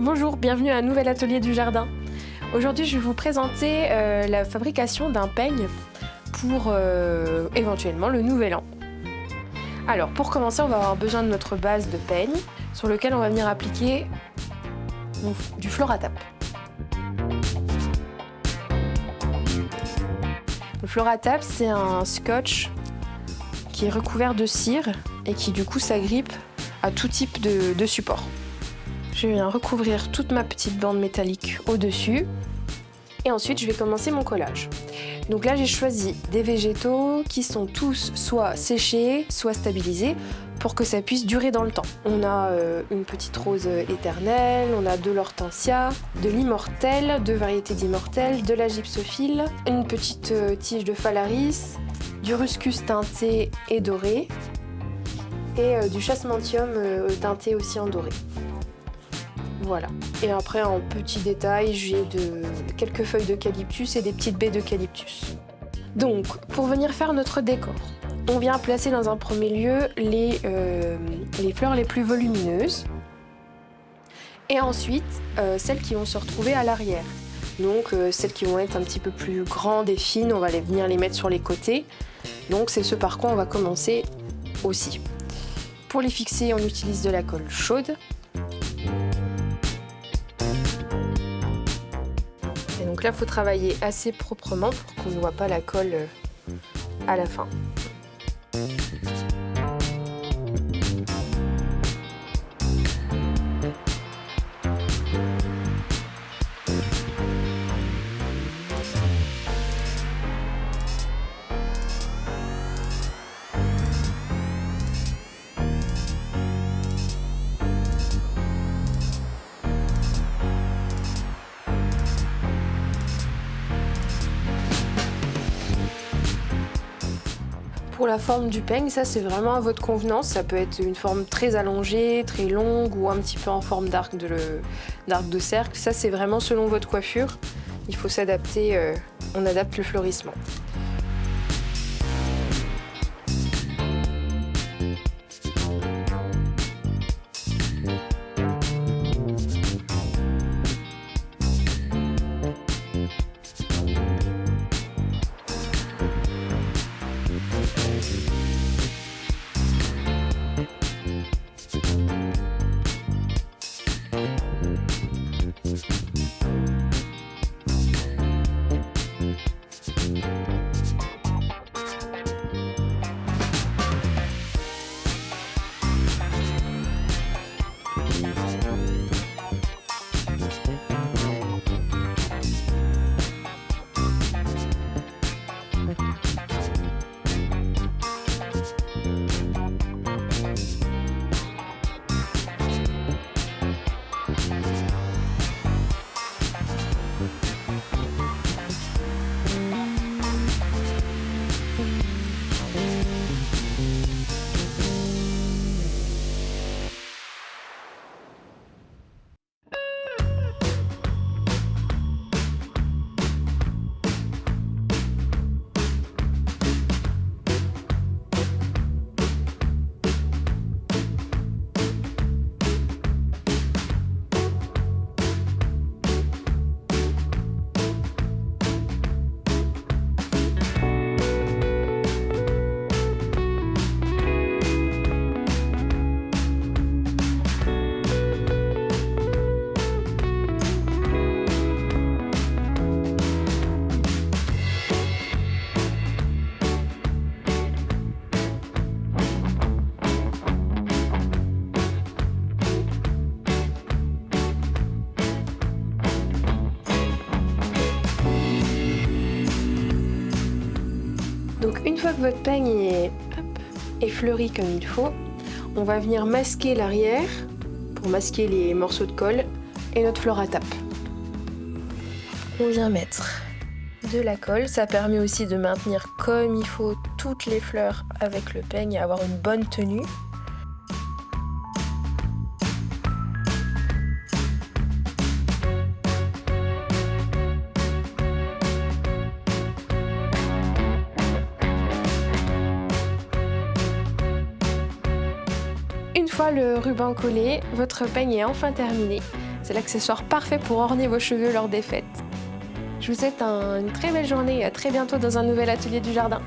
Bonjour, bienvenue à un nouvel atelier du jardin. Aujourd'hui, je vais vous présenter la fabrication d'un peigne pour éventuellement le nouvel an. Alors, pour commencer, on va avoir besoin de notre base de peigne sur lequel on va venir appliquer du Floratap. Le Floratap, c'est un scotch qui est recouvert de cire et qui du coup s'agrippe à tout type de support. Je viens recouvrir toute ma petite bande métallique au-dessus et ensuite je vais commencer mon collage. Donc là j'ai choisi des végétaux qui sont tous soit séchés, soit stabilisés pour que ça puisse durer dans le temps. On a une petite rose éternelle, on a de l'hortensia, de l'immortelle, deux variétés d'immortelle, de la gypsophile, une petite tige de phalaris, du ruscus teinté et doré et du chasmantium teinté aussi en doré. Voilà. Et après, en petit détail, j'ai quelques feuilles d'eucalyptus et des petites baies d'eucalyptus. Donc, pour venir faire notre décor, on vient placer dans un premier lieu les fleurs les plus volumineuses et ensuite celles qui vont se retrouver à l'arrière. Donc, celles qui vont être un petit peu plus grandes et fines, on va venir les mettre sur les côtés. Donc, c'est ce par quoi on va commencer aussi. Pour les fixer, on utilise de la colle chaude. Donc là, il faut travailler assez proprement pour qu'on ne voit pas la colle à la fin. Pour la forme du peigne, ça c'est vraiment à votre convenance. Ça peut être une forme très allongée, très longue ou un petit peu en forme d'arc de cercle. Ça c'est vraiment selon votre coiffure. Il faut s'adapter, on adapte le fleurissement. Donc une fois que votre peigne est fleuri comme il faut, on va venir masquer l'arrière pour masquer les morceaux de colle et notre Floratap. On vient mettre de la colle, ça permet aussi de maintenir comme il faut toutes les fleurs avec le peigne et avoir une bonne tenue. Une fois le ruban collé, votre peigne est enfin terminé. C'est l'accessoire parfait pour orner vos cheveux lors des fêtes. Je vous souhaite une très belle journée et à très bientôt dans un nouvel atelier du jardin.